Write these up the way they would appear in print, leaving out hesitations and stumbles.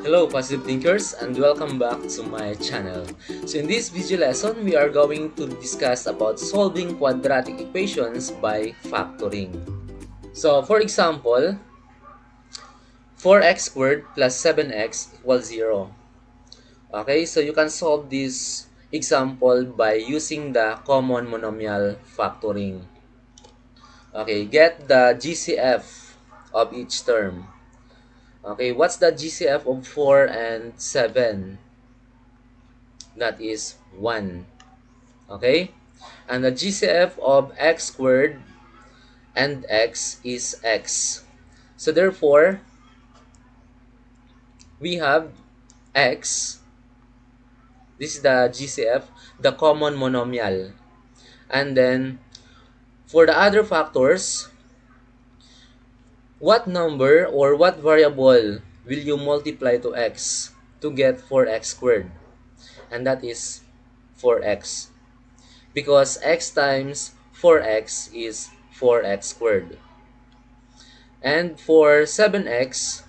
Hello positive thinkers and welcome back to my channel. So in this video lesson, we are going to discuss about solving quadratic equations by factoring. So for example, 4x squared plus 7x equals 0. Okay, so you can solve this example by using the common monomial factoring. Okay, get the GCF of each term. Okay, what's the GCF of 4 and 7? That is 1. Okay, and the GCF of x squared and x is x. So therefore, we have x. This is the GCF, the common monomial. And then, for the other factors, what number or what variable will you multiply to x to get 4x squared? And that is 4x. Because x times 4x is 4x squared. And for 7x,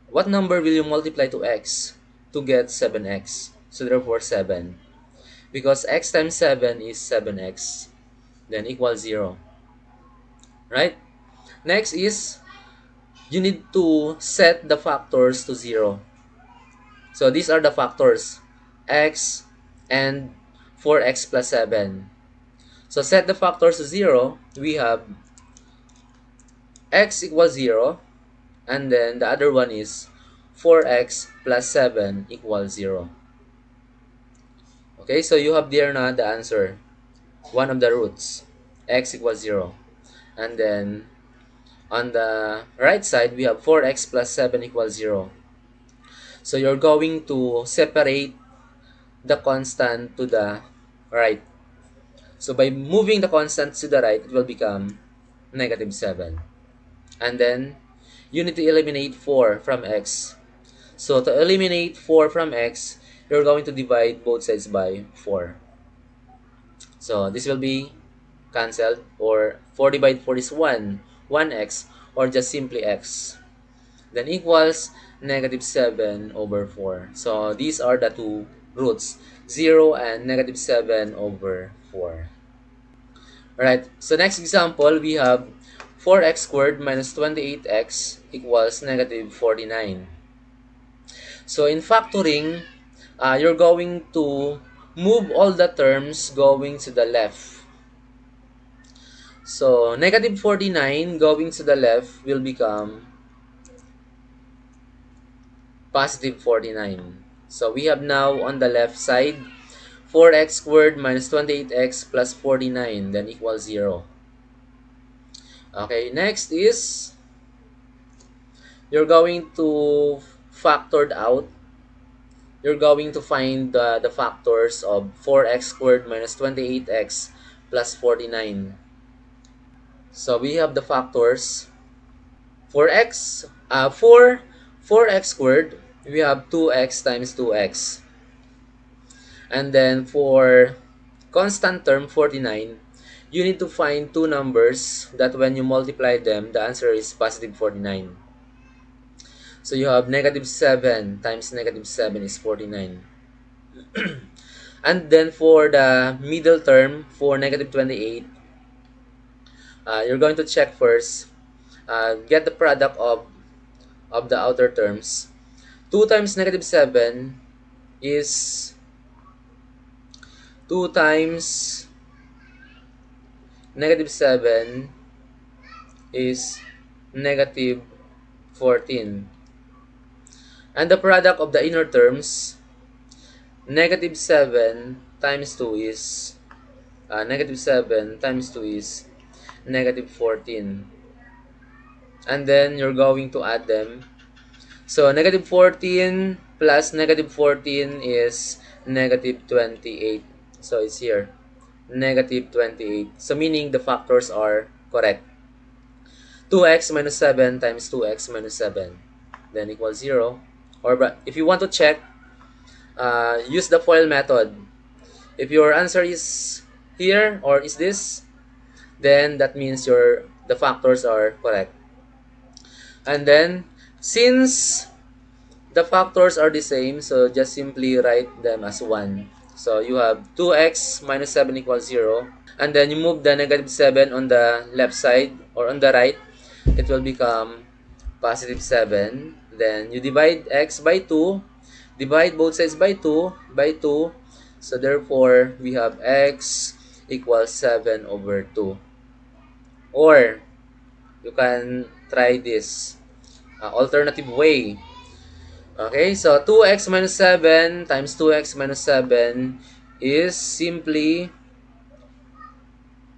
what number will you multiply to x to get 7x? So therefore 7. Because x times 7 is 7x. Then equals 0. Right? Next is, you need to set the factors to 0. So these are the factors, x and 4x plus 7. So set the factors to 0. We have x equals 0. And then the other one is 4x plus 7 equals 0. Okay, so you have there na the answer. One of the roots, x equals 0. And then on the right side, we have 4x plus 7 equals 0. So you're going to separate the constant to the right. So by moving the constant to the right, it will become negative 7. And then you need to eliminate 4 from x. So to eliminate 4 from x, you're going to divide both sides by 4. So this will be cancelled, or 4 divided 4 is 1, 1x, or just simply x. Then equals negative 7 over 4. So these are the two roots, 0 and negative 7 over 4. Alright, so next example, we have 4x squared minus 28x equals negative 49. So in factoring, you're going to move all the terms going to the left. So negative 49 going to the left will become positive 49. So we have now on the left side 4x squared minus 28x plus 49, then equals 0. Okay, next is you're going to factor out. You're going to find the factors of 4x squared minus 28x plus 49. So we have the factors for 4x squared, we have 2x times 2x. And then for constant term 49, you need to find two numbers that when you multiply them, the answer is positive 49. So you have negative 7 times negative 7 is 49. And then for the middle term, for negative 28, you're going to check first, get the product of the outer terms. 2 times negative 7 is 2 times negative 7 is negative 14. And the product of the inner terms, negative 7 times 2 is negative 7 times 2 is negative 14. And then you're going to add them. So negative 14 plus negative 14 is negative 28. So it's here, negative 28. So meaning the factors are correct. 2x minus 7 times 2x minus 7, then equals 0. Or if you want to check, use the FOIL method. If your answer is here or is this, then that means the factors are correct. And then, since the factors are the same, so just simply write them as 1. So you have 2x minus 7 equals 0. And then you move the negative 7 on the left side or on the right. It will become positive 7. Then you divide x by 2. Divide both sides by 2. So therefore, we have x equals 7 over 2. Or, you can try this alternative way. Okay, so 2x minus 7 times 2x minus 7 is simply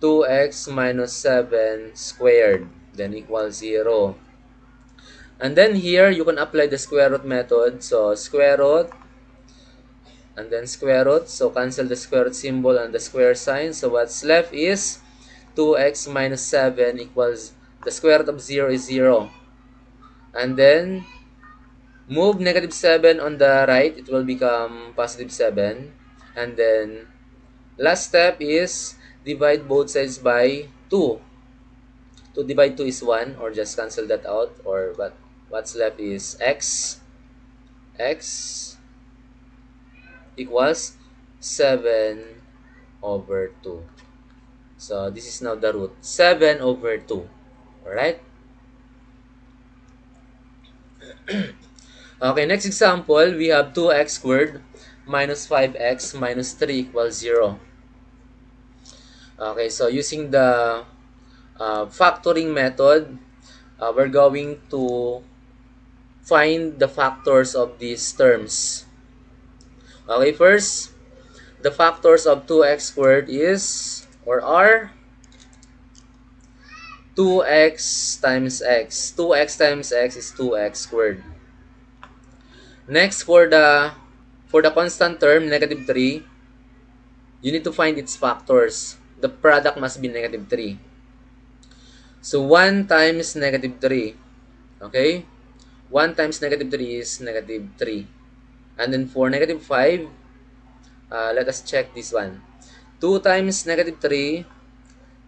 2x minus 7 squared, then equals 0. And then here, you can apply the square root method. So, square root, and then square root. So, cancel the square root symbol and the square sign. So, what's left is 2x minus 7 equals, the square root of 0 is 0. And then, move negative 7 on the right, it will become positive 7. And then, last step is divide both sides by 2. 2 divide 2 is 1, or just cancel that out, or what's left is x equals 7 over 2. So, this is now the root, 7 over 2. Alright? Okay, next example, we have 2x squared minus 5x minus 3 equals 0. Okay, so using the factoring method, we're going to find the factors of these terms. Okay, first, the factors of 2x squared is, or are, 2x times x. 2x times x is 2x squared. Next, for the constant term, negative 3, you need to find its factors. The product must be negative 3. So, 1 times negative 3. Okay? 1 times negative 3 is negative 3. And then for negative 5, let us check this one. 2 times negative 3,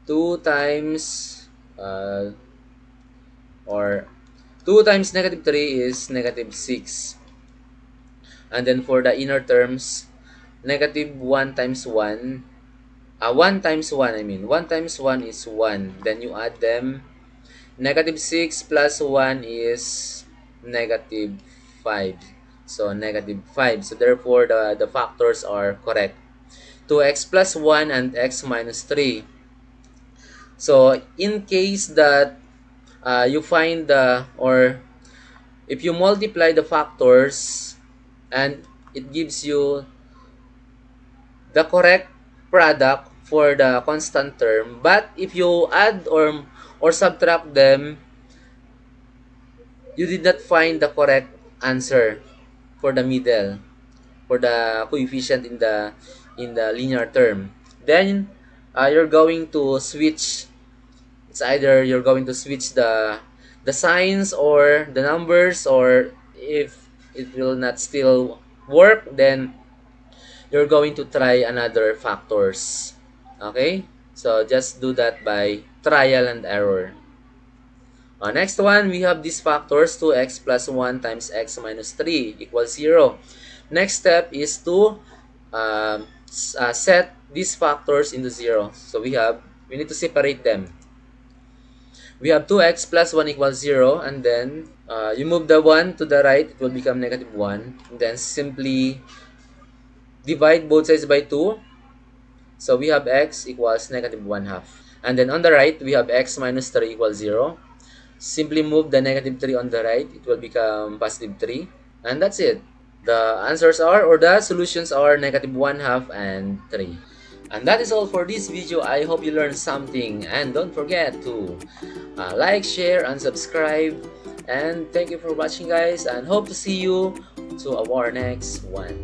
2 times, or 2 times negative 3 is negative 6. And then for the inner terms, negative 1 times 1, 1 times 1, I mean, 1 times 1 is 1. Then you add them. Negative 6 plus 1 is negative 5. So, negative 5. So, therefore, the factors are correct. 2x plus 1 and x minus 3. So, in case that you find or if you multiply the factors and it gives you the correct product for the constant term, but if you add or subtract them, you did not find the correct answer for the middle, for the coefficient in the linear term, then you're going to switch. It's either you're going to switch the signs or the numbers, or if it will not still work, then you're going to try another factors. Okay? So, just do that by trial and error. Next one, we have these factors, 2x plus 1 times x minus 3 equals 0. Next step is to set these factors into 0. So, we need to separate them. We have 2x plus 1 equals 0, and then you move the 1 to the right, it will become negative 1. And then simply divide both sides by 2. So we have x equals negative 1/2. And then on the right, we have x minus 3 equals 0. Simply move the negative 3 on the right, it will become positive 3. And that's it. The answers are, or the solutions are, negative 1/2 and 3. And that is all for this video. I hope you learned something. And don't forget to like, share, and subscribe. And thank you for watching, guys. And hope to see you to our next one.